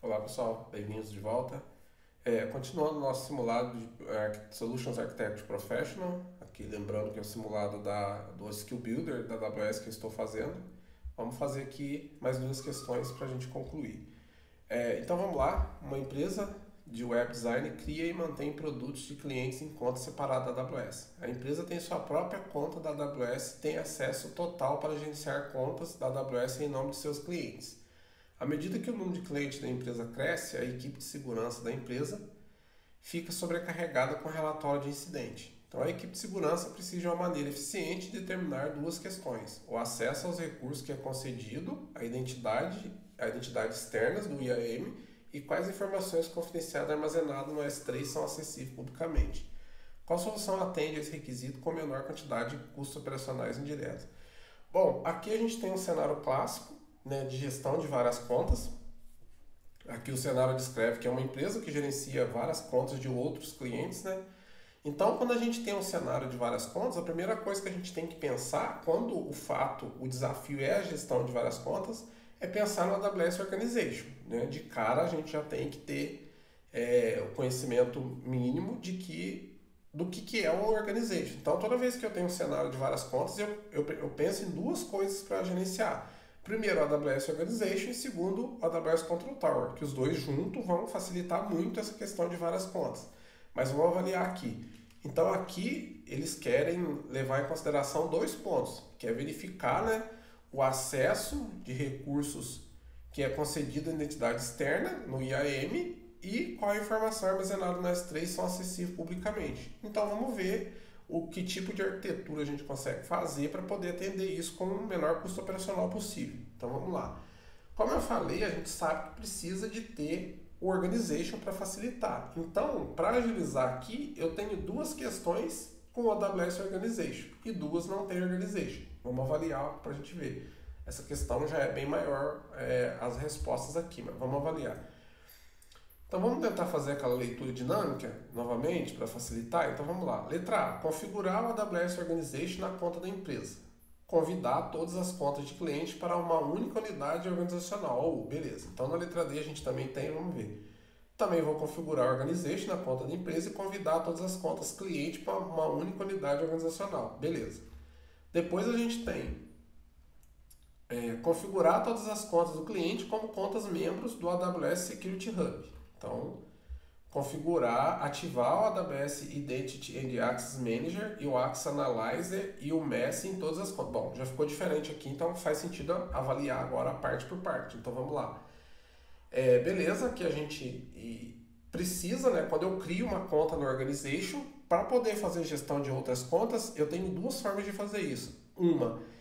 Olá pessoal, bem-vindos de volta. Continuando o nosso simulado de Solutions Architect Professional, aqui lembrando que é o simulado do Skill Builder da AWS que eu estou fazendo. Vamos fazer aqui mais duas questões para a gente concluir. Então vamos lá, uma empresa de web design cria e mantém produtos de clientes em conta separada da AWS. A empresa tem sua própria conta da AWS e tem acesso total para gerenciar contas da AWS em nome de seus clientes. À medida que o número de clientes da empresa cresce, a equipe de segurança da empresa fica sobrecarregada com relatório de incidente. Então, a equipe de segurança precisa de uma maneira eficiente de determinar duas questões: o acesso aos recursos que é concedido, a identidade externas do IAM e quais informações confidenciais armazenadas no S3 são acessíveis publicamente. Qual solução atende a esse requisito com menor quantidade de custos operacionais indiretos? Bom, aqui a gente tem um cenário clássico, né, de gestão de várias contas. Aqui o cenário descreve que é uma empresa que gerencia várias contas de outros clientes, né? Então, quando a gente tem um cenário de várias contas, a primeira coisa que a gente tem que pensar, quando o desafio é a gestão de várias contas, é pensar no AWS Organization, né? De cara, a gente já tem que ter o conhecimento mínimo do que é o Organization. Então, toda vez que eu tenho um cenário de várias contas, eu penso em duas coisas para gerenciar. Primeiro, o AWS Organization e segundo, o AWS Control Tower, que os dois juntos vão facilitar muito essa questão de várias contas. Mas vamos avaliar aqui. Então, aqui eles querem levar em consideração dois pontos, que é verificar, né, o acesso de recursos que é concedido à identidade externa no IAM e qual a informação armazenada no S3 são acessíveis publicamente. Então, vamos ver que tipo de arquitetura a gente consegue fazer para poder atender isso com o menor custo operacional possível. Então vamos lá. Como eu falei, a gente sabe que precisa de ter o Organization para facilitar. Então, para agilizar aqui, eu tenho duas questões com o AWS Organization e duas não tem Organization. Vamos avaliar para a gente ver. Essa questão já é bem maior, as respostas aqui, mas vamos avaliar. Então vamos tentar fazer aquela leitura dinâmica novamente para facilitar? Então vamos lá. Letra A. Configurar o AWS Organization na conta da empresa. Convidar todas as contas de cliente para uma única unidade organizacional. Beleza. Então na letra D a gente também tem, vamos ver. Também vou configurar o Organization na conta da empresa e convidar todas as contas cliente para uma única unidade organizacional. Beleza. Depois a gente tem configurar todas as contas do cliente como contas membros do AWS Security Hub. Então, configurar, ativar o AWS Identity and Access Manager e o Access Analyzer e o MES em todas as contas. Bom, já ficou diferente aqui, então faz sentido avaliar agora parte por parte. Então vamos lá. Beleza, que a gente precisa, né? Quando eu crio uma conta no Organization, para poder fazer gestão de outras contas, eu tenho duas formas de fazer isso. Uma,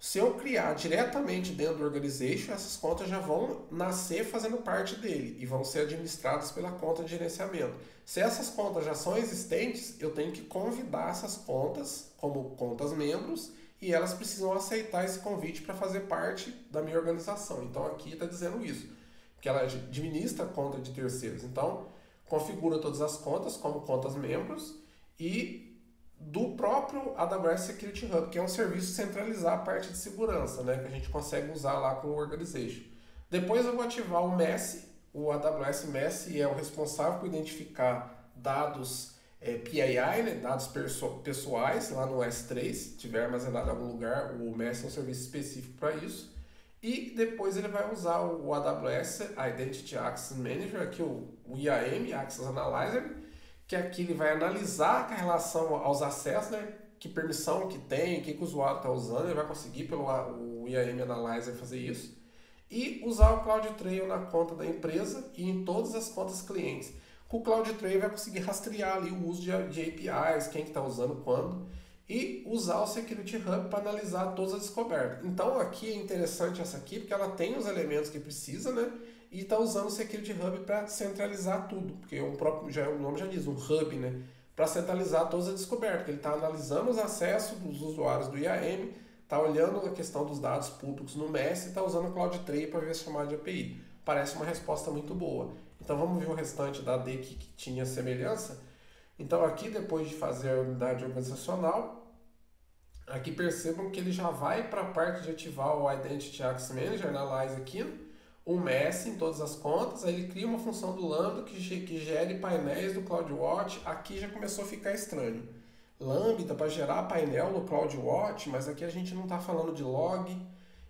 se eu criar diretamente dentro do Organization, essas contas já vão nascer fazendo parte dele e vão ser administradas pela conta de gerenciamento. Se essas contas já são existentes, eu tenho que convidar essas contas como contas membros e elas precisam aceitar esse convite para fazer parte da minha organização. Então aqui está dizendo isso, que ela administra a conta de terceiros. Então, configura todas as contas como contas membros e do próprio AWS Security Hub, que é um serviço centralizar a parte de segurança, né, que a gente consegue usar lá com o Organization. Depois eu vou ativar o MES, o AWS MES é o responsável por identificar dados PII, né, dados pessoais lá no S3, se tiver armazenado em algum lugar, o MES é um serviço específico para isso. E depois ele vai usar o AWS Identity Access Manager, aqui o IAM, Access Analyzer, que aqui ele vai analisar com relação aos acessos, né? Que permissão que tem, o que o usuário está usando, ele vai conseguir pelo o IAM Analyzer fazer isso. E usar o CloudTrail na conta da empresa e em todas as contas clientes. Com o CloudTrail vai conseguir rastrear ali o uso de APIs, quem está usando quando, e usar o Security Hub para analisar todas as descobertas. Então aqui é interessante essa aqui, porque ela tem os elementos que precisa, né? E está usando o Security Hub para centralizar tudo, porque o nome já diz, um hub, né? Para centralizar todas as descobertas. Ele está analisando os acessos dos usuários do IAM, está olhando a questão dos dados públicos no MES e está usando o CloudTrail para ver as chamadas de API. Parece uma resposta muito boa. Então vamos ver o restante da D que tinha semelhança. Então aqui, depois de fazer a unidade organizacional, aqui percebam que ele já vai para a parte de ativar o Identity Access Manager, Analyze aqui. o MES em todas as contas, aí ele cria uma função do Lambda que gere painéis do CloudWatch. Aqui já começou a ficar estranho. Lambda para gerar painel do CloudWatch, mas aqui a gente não está falando de log.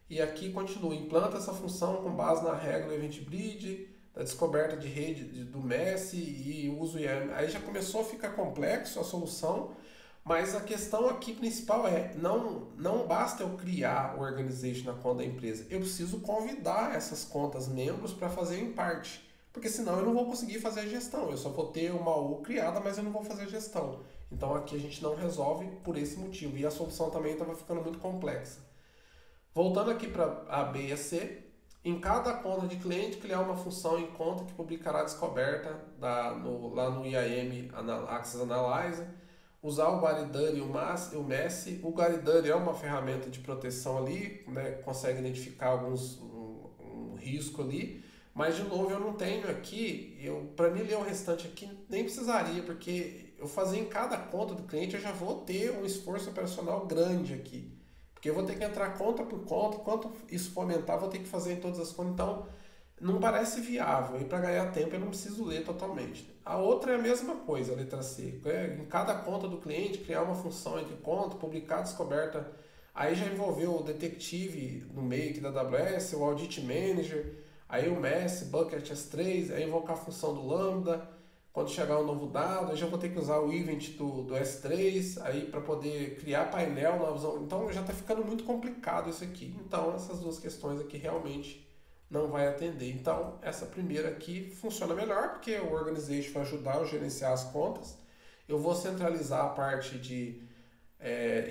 E aqui continua, implanta essa função com base na regra do Event Bridge, da descoberta de rede do MES e uso IAM. Aí já começou a ficar complexo a solução, mas a questão aqui principal é, não basta eu criar o organization na conta da empresa, eu preciso convidar essas contas membros para fazer em parte, porque senão eu não vou conseguir fazer a gestão, eu só vou ter uma U criada, mas eu não vou fazer a gestão. Então aqui a gente não resolve por esse motivo, e a solução também estava ficando muito complexa. Voltando aqui para A, B e C, em cada conta de cliente criar uma função em conta que publicará a descoberta lá no IAM Access Analyzer, usar o Guariduri e o MES. O Guariduri é uma ferramenta de proteção ali, né, consegue identificar um risco ali, mas de novo eu não tenho aqui, para mim ler o restante aqui nem precisaria, porque eu fazer em cada conta do cliente eu já vou ter um esforço operacional grande aqui. Porque eu vou ter que entrar conta por conta, quanto isso for aumentar, eu vou ter que fazer em todas as contas. Então, não parece viável. E para ganhar tempo, eu não preciso ler totalmente. A outra é a mesma coisa, a letra C. Em cada conta do cliente, criar uma função entre conta, publicar a descoberta. Aí já envolveu o Detective no meio aqui da AWS, o Audit Manager, aí o MES, Bucket S3, aí invocar a função do Lambda. Quando chegar um novo dado, eu já vou ter que usar o event do S3 aí para poder criar painel na visão. Então já está ficando muito complicado isso aqui. Então essas duas questões aqui realmente não vai atender. Então essa primeira aqui funciona melhor porque o Organization vai ajudar a gerenciar as contas. Eu vou centralizar a parte de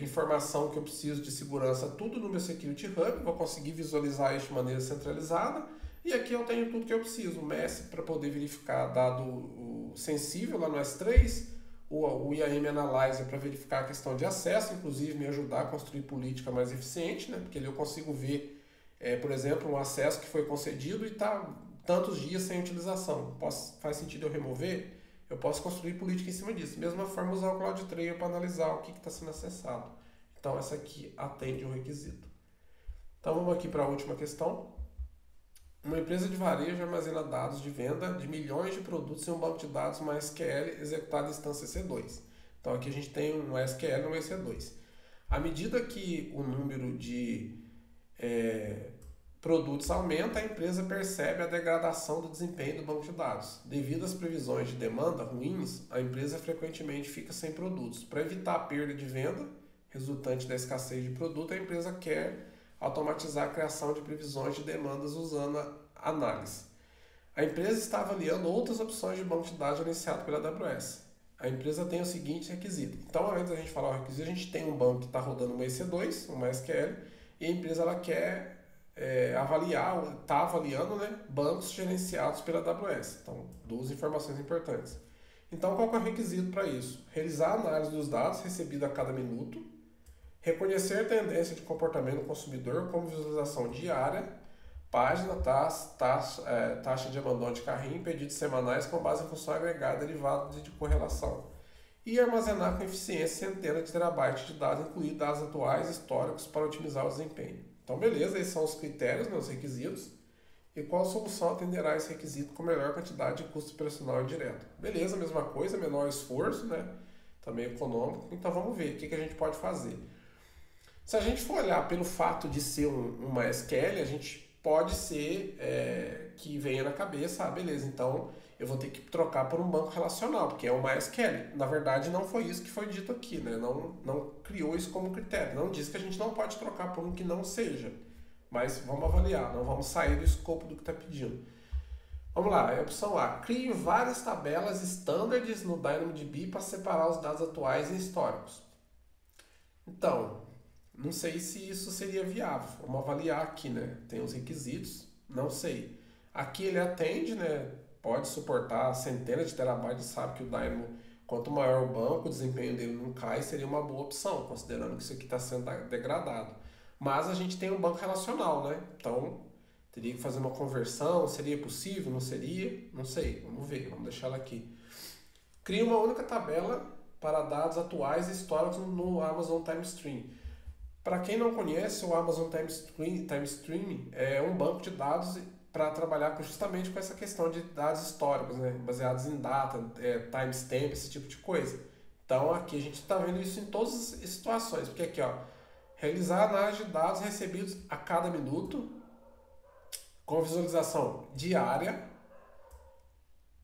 informação que eu preciso de segurança tudo no meu Security Hub. Vou conseguir visualizar isso de maneira centralizada. E aqui eu tenho tudo que eu preciso. O MES para poder verificar dado sensível lá no S3, o IAM Analyzer para verificar a questão de acesso, inclusive me ajudar a construir política mais eficiente, né? Porque ali eu consigo ver, por exemplo, um acesso que foi concedido e está tantos dias sem utilização. Faz sentido eu remover? Eu posso construir política em cima disso. Mesma forma, usar o CloudTrail para analisar o que está sendo acessado. Então, essa aqui atende o requisito. Então, vamos aqui para a última questão. Uma empresa de varejo armazena dados de venda de milhões de produtos em um banco de dados MySQL executado em instância EC2. Então aqui a gente tem um MySQL e um EC2. À medida que o número de produtos aumenta, a empresa percebe a degradação do desempenho do banco de dados. Devido às previsões de demanda ruins, a empresa frequentemente fica sem produtos. Para evitar a perda de venda resultante da escassez de produto, a empresa quer automatizar a criação de previsões de demandas usando a análise. A empresa está avaliando outras opções de banco de dados gerenciado pela AWS. A empresa tem o seguinte requisito. Então, antes da gente falar o requisito, a gente tem um banco que está rodando um EC2, um MySQL, e a empresa ela quer está avaliando, né, bancos gerenciados pela AWS. Então, duas informações importantes. Então, qual é o requisito para isso? Realizar a análise dos dados recebidos a cada minuto, reconhecer tendência de comportamento do consumidor como visualização diária, página, taxa de abandono de carrinho, pedidos semanais com base em função agregada derivada de correlação. E armazenar com eficiência centenas de terabytes de dados, incluindo dados atuais históricos para otimizar o desempenho. Então, beleza, esses são os critérios, né, os requisitos. E qual solução atenderá esse requisito com melhor quantidade de custo operacional indireto? Beleza, mesma coisa, menor esforço, né? Também econômico. Então, vamos ver o que a gente pode fazer. Se a gente for olhar pelo fato de ser um MySQL, a gente pode ser que venha na cabeça, beleza, então eu vou ter que trocar por um banco relacional, porque é um MySQL. Na verdade, não foi isso que foi dito aqui, né? Não criou isso como critério. Não diz que a gente não pode trocar por um que não seja. Mas vamos avaliar, não vamos sair do escopo do que está pedindo. Vamos lá, a opção A. Crie várias tabelas standards no DynamoDB para separar os dados atuais e históricos. Então, não sei se isso seria viável. Vamos avaliar aqui, né? Tem os requisitos, não sei. Aqui ele atende, né? Pode suportar centenas de terabytes, sabe que o Dynamo, quanto maior o banco, o desempenho dele não cai, seria uma boa opção, considerando que isso aqui está sendo degradado. Mas a gente tem um banco relacional, né? Então, teria que fazer uma conversão, seria possível, não seria? Não sei, vamos ver, vamos deixar ela aqui. Cria uma única tabela para dados atuais e históricos no Amazon TimeStream. Para quem não conhece, o Amazon TimeStream é um banco de dados para trabalhar justamente com essa questão de dados históricos, né? Baseados em data, timestamp, esse tipo de coisa. Então aqui a gente está vendo isso em todas as situações, porque aqui ó, realizar análise de dados recebidos a cada minuto, com visualização diária,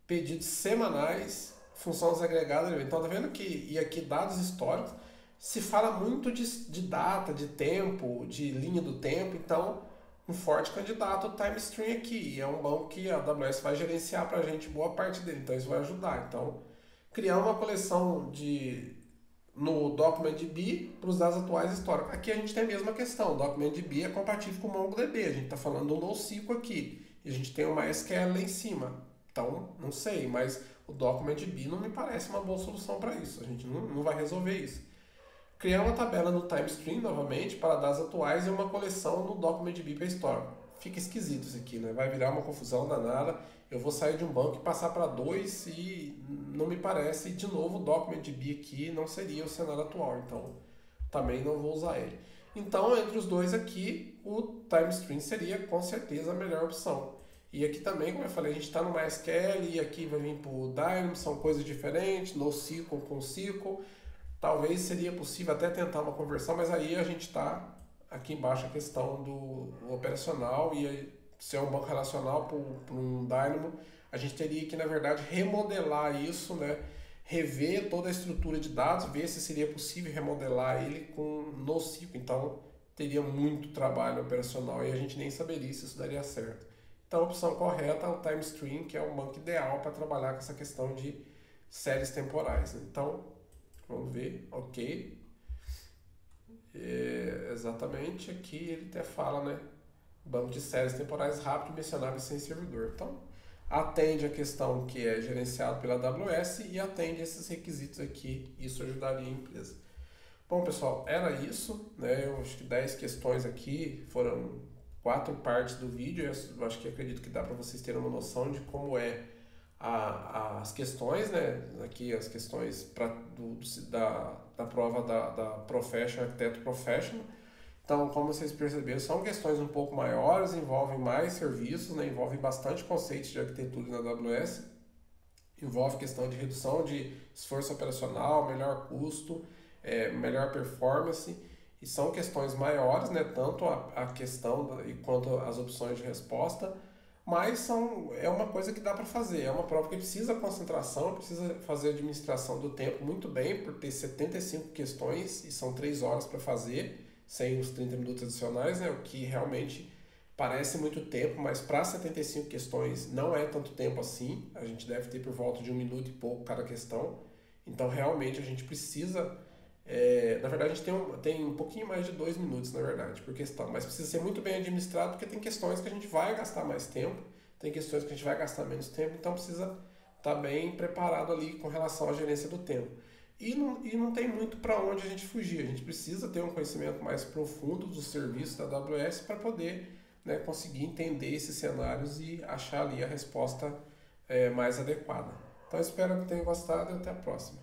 pedidos semanais, funções agregadas. Então tá vendo que, e aqui dados históricos, se fala muito de data, de tempo, de linha do tempo, então um forte candidato ao TimeStream aqui, e é um banco que a AWS vai gerenciar para a gente boa parte dele, então isso vai ajudar. Então, criar uma coleção no DocumentDB para os dados atuais históricos. Aqui a gente tem a mesma questão, o DocumentDB é compatível com o MongoDB, a gente está falando do NoSQL aqui, e a gente tem o MySQL lá em cima. Então, não sei, mas o DocumentDB não me parece uma boa solução para isso, a gente não vai resolver isso. Criar uma tabela no TimeStream, novamente, para dados atuais e uma coleção no DocumentDB para história. Fica esquisito isso aqui, né? Vai virar uma confusão danada. Eu vou sair de um banco e passar para dois e não me parece. E, de novo, o DocumentDB aqui não seria o cenário atual, então também não vou usar ele. Então, entre os dois aqui, o TimeStream seria com certeza a melhor opção. E aqui também, como eu falei, a gente está no MySQL e aqui vai vir para o Dynamo, são coisas diferentes, NoSQL com SQL. Talvez seria possível até tentar uma conversão, mas aí a gente está aqui embaixo a questão do operacional e se é um banco relacional para um Dynamo, a gente teria que, na verdade, remodelar isso, né? Rever toda a estrutura de dados, ver se seria possível remodelar ele com NoSQL. Então, teria muito trabalho operacional e a gente nem saberia se isso daria certo. Então, a opção correta é o TimeStream, que é o banco ideal para trabalhar com essa questão de séries temporais. Então, vamos ver, ok. Exatamente, aqui ele até fala, né? Banco de séries temporais rápido, mencionável sem servidor. Então, atende a questão que é gerenciado pela AWS e atende esses requisitos aqui. Isso ajudaria a empresa. Bom, pessoal, era isso, né? Eu acho que 10 questões aqui, foram 4 partes do vídeo. Eu acho que acredito que dá para vocês terem uma noção de como é as questões, né? Aqui as questões da prova da Professional, Arquiteto Professional. Então, como vocês perceberam, são questões um pouco maiores, envolvem mais serviços, né? Envolvem bastante conceitos de arquitetura na AWS, envolve questão de redução de esforço operacional, melhor custo, melhor performance, e são questões maiores, né? Tanto a questão quanto as opções de resposta, mas é uma coisa que dá para fazer, é uma prova que precisa concentração, precisa fazer a administração do tempo muito bem, por ter 75 questões e são 3 horas para fazer, sem os 30 minutos adicionais, né? O que realmente parece muito tempo, mas para 75 questões não é tanto tempo assim, a gente deve ter por volta de 1 minuto e pouco cada questão, então realmente a gente precisa, na verdade a gente tem um pouquinho mais de 2 minutos na verdade por questão, mas precisa ser muito bem administrado porque tem questões que a gente vai gastar mais tempo, tem questões que a gente vai gastar menos tempo, então precisa estar bem preparado ali com relação à gerência do tempo. E não tem muito para onde a gente fugir, a gente precisa ter um conhecimento mais profundo dos serviços da AWS para poder, né, conseguir entender esses cenários e achar ali a resposta mais adequada. Então espero que tenham gostado e até a próxima.